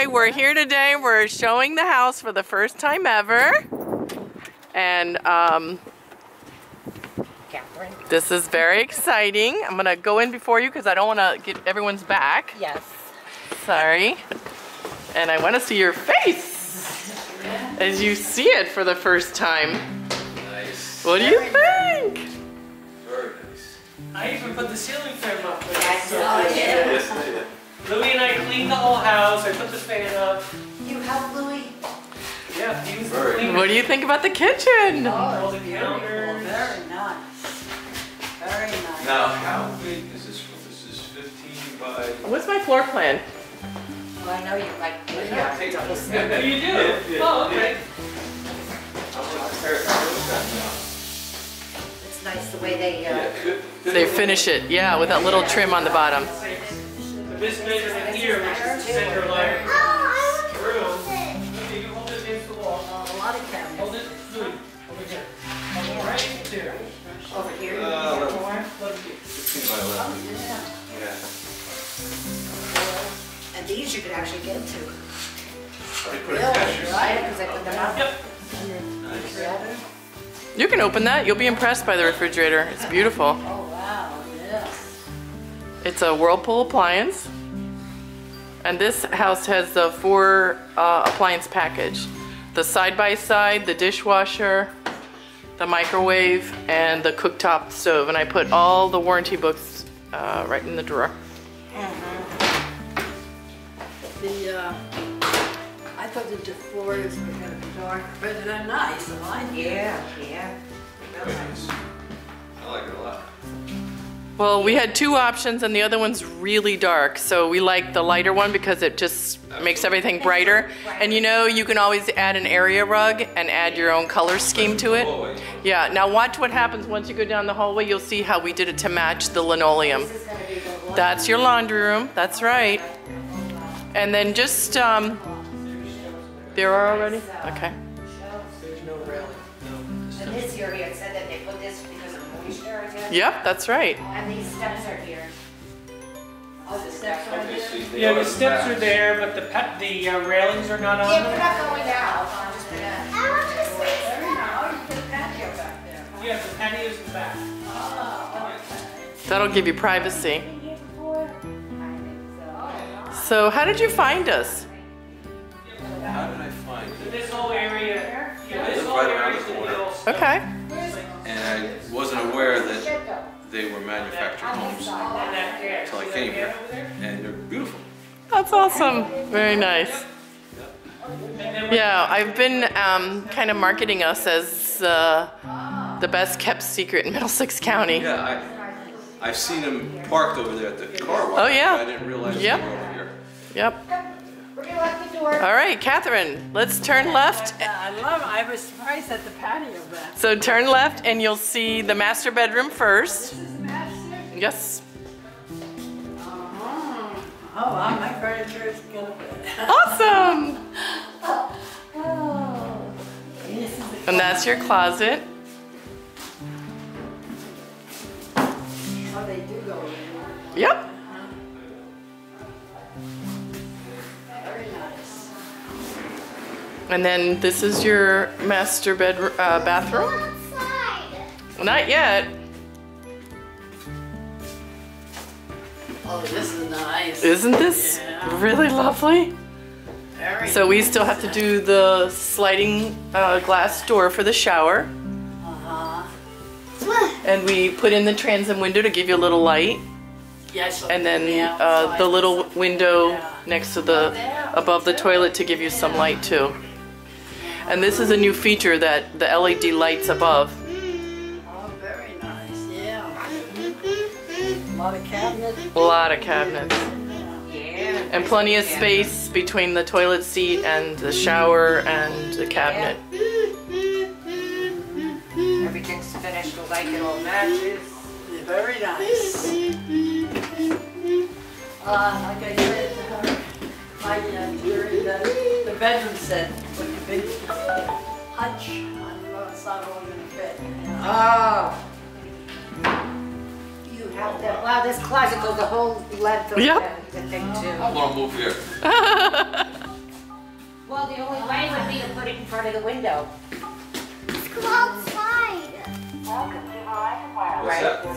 Hi, we're here today. We're showing the house for the first time ever. And Catherine. this is very exciting. I'm gonna go in before you because I don't want to get everyone's back. Yes. Sorry. And I want to see your face as you see it for the first time. Nice. What do you think? Very nice. I even put the ceiling fan up. That's So, Yes, yeah. Louis and I cleaned the whole house. I put the fan up. You help Louis? Yeah, he was the Very cleaner. What do you think about the kitchen? All the beautiful. counters. Very nice. Very nice. Now, how big is this room? This is 15 by... What's my floor plan? Well, I know you like Yeah, take double it. step. Oh, you do? Yeah. Oh, okay. It's nice the way they, They finish it, yeah, with that little trim on the bottom. This measurement here, which is the center line room. Okay, you hold it against the wall. a lot of Hold cabinets. it, Louis, over here. Right there. Over here, you Uh, can get more. 15 by 11. Yeah. Yeah. And these you could actually get to. They put Really, attachments. right? Because I put them out. Yep. Refrigerator. You can open that. You'll be impressed by the refrigerator. It's beautiful. Oh, wow, yes. It's a Whirlpool appliance. And this house has the 4 appliance package. The side-by-side, the dishwasher, the microwave, and the cooktop stove. And I put all the warranty books right in the drawer. I thought that the floors were going to be dark, but they're nice. I like it. Yeah, yeah. Very nice. I like it a lot. Well, we had 2 options and the other one's really dark. So we like the lighter one because it just makes everything brighter. And you know, you can always add an area rug and add your own color scheme to it. Yeah, now watch what happens once you go down the hallway. You'll see how we did it to match the linoleum. This is going to be the one. That's your laundry room, that's right. And then just, there are already? Okay. There's no railing. And this here, it said that they put this because of moisture, I guess. Yep, that's right. And these steps are here. Oh, the steps are Okay, there. so they Yeah, are the steps are back. there, but the railings are not on Yeah, we're them. not going out. I'm just gonna. Very nice. Oh, you put a patio back there. Yeah, the patio's in the back. Oh, okay. That'll give you privacy. I think so. So how did you find us? How did I find it? This whole area, yeah, this Live whole right around area is the gonna be corner. all stone. Okay. And I wasn't aware that they were manufactured homes until I came here. And they're beautiful. That's awesome. Very nice. Yeah, I've been kind of marketing us as the best kept secret in Middlesex County. Yeah, I've seen them parked over there at the car wash. Oh, yeah. I didn't realize Yep. they were over here. Yep. We're gonna lock the door. All right, Catherine, let's turn left. I was surprised at the patio back. So turn left and you'll see the master bedroom first. This is master. Yes. Oh, wow, my furniture is going to be. Awesome. Oh. This is the And that's your closet. Oh, they do go in. Yep. Very nice. And then this is your master bedroom, bathroom. Not yet. Oh, this is nice. Isn't this Yeah. really lovely? Very So we still have to do the sliding glass door for the shower. Uh-huh. And we put in the transom window to give you a little light. Yes. And then yeah, the little window Yeah. next to the, above the toilet to give you some light too. And this is a new feature that the LED lights above. Oh, very nice. Yeah. A lot of cabinets. A lot of cabinets. Yeah. And plenty of space between the toilet seat and the shower and the cabinet. Everything's finished like it all matches. Very nice. Like I said to her, my jury, the bedroom set with the big hutch. I know it's not all gonna fit. Oh. You have that. Wow, this closet goes the whole length of Yep. the thing too. I want to move here. front of the window. Let's go outside. What's that? She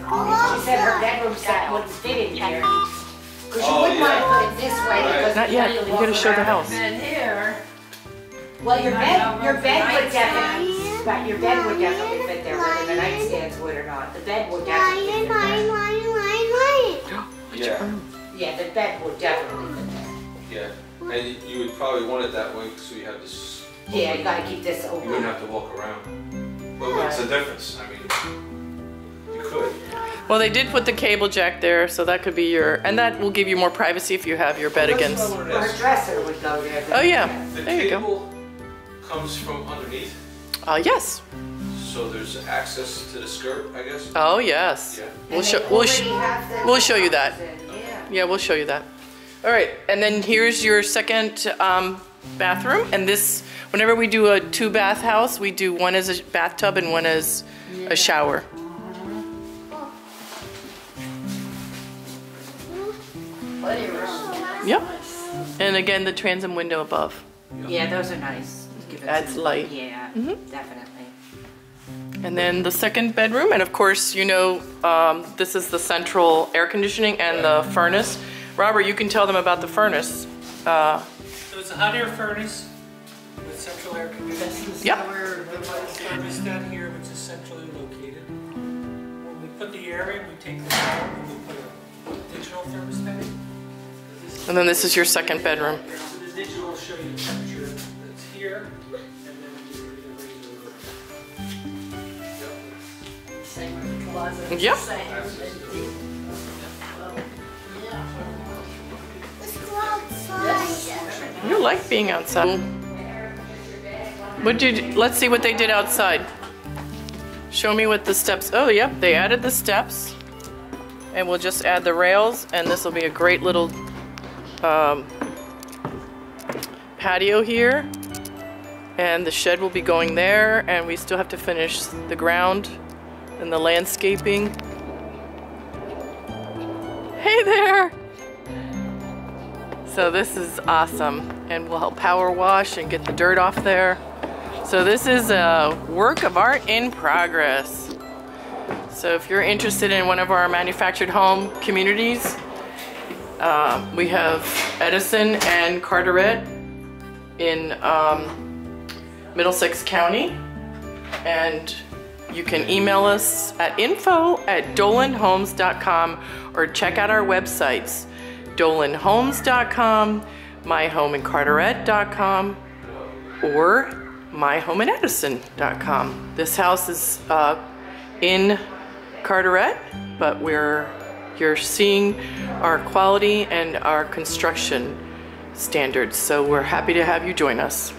said her bedroom set wouldn't fit in here. Because you Oh, wouldn't want to yeah. put it this way Right. because Not you yet. need to We walk gotta show the around. house. And here, Well, your bed would definitely, but your bed would definitely fit there, whether the nightstands would or not. The bed would definitely fit there. Yeah, Yeah, the bed would definitely fit there. yeah. And you would probably want it that way so you have this. Yeah, you gotta keep this You wouldn't open. have to walk around. But what's the difference? I mean, you could. Well, they did put the cable jack there, so that could be your, and that will give you more privacy if you have your bed That's against. not what it Her is. dresser would go there. Oh yeah, The there you go. cable comes from underneath, Yes. so there's access to the skirt, I guess. Oh yes. Yeah. We'll And show. they We'll, already sh have the we'll show you that. Yeah. Yeah, we'll show you that. All right, and then here's your second bathroom. And this, whenever we do a 2-bath house, we do one as a bathtub and one as a shower. plenty of room. Yep. And again, the transom window above. Yeah, those are nice. Give it Adds some- light. Yeah, Mhm. definitely. And then the second bedroom, and of course, you know, this is the central air conditioning and the furnace. Robert, you can tell them about the furnace. So it's a hot air furnace with central air conditioning. Yep. Where the Thermostat here, which is centrally located. When we put the air in, we take the power and we put a digital thermostat. And then this is your second bedroom. So the digital will show you the temperature that's here, and then you raise it. same with the closet. Yep. Same. Yeah. Let's go outside. You like being outside. Let's see what they did outside. Show me what the steps, oh yep, they added the steps. And we'll just add the rails, and this will be a great little patio here. And the shed will be going there, and we still have to finish the ground and the landscaping. Hey there! So this is awesome, and we'll help power wash and get the dirt off there. So this is a work of art in progress. So if you're interested in one of our manufactured home communities, we have Edison and Carteret in Middlesex County, and you can email us at info@dolanhomes.com or check out our websites, dolanhomes.com, myhomeincarteret.com, or myhomeinedison.com. This house is in Carteret, but you're seeing our quality and our construction standards, so we're happy to have you join us.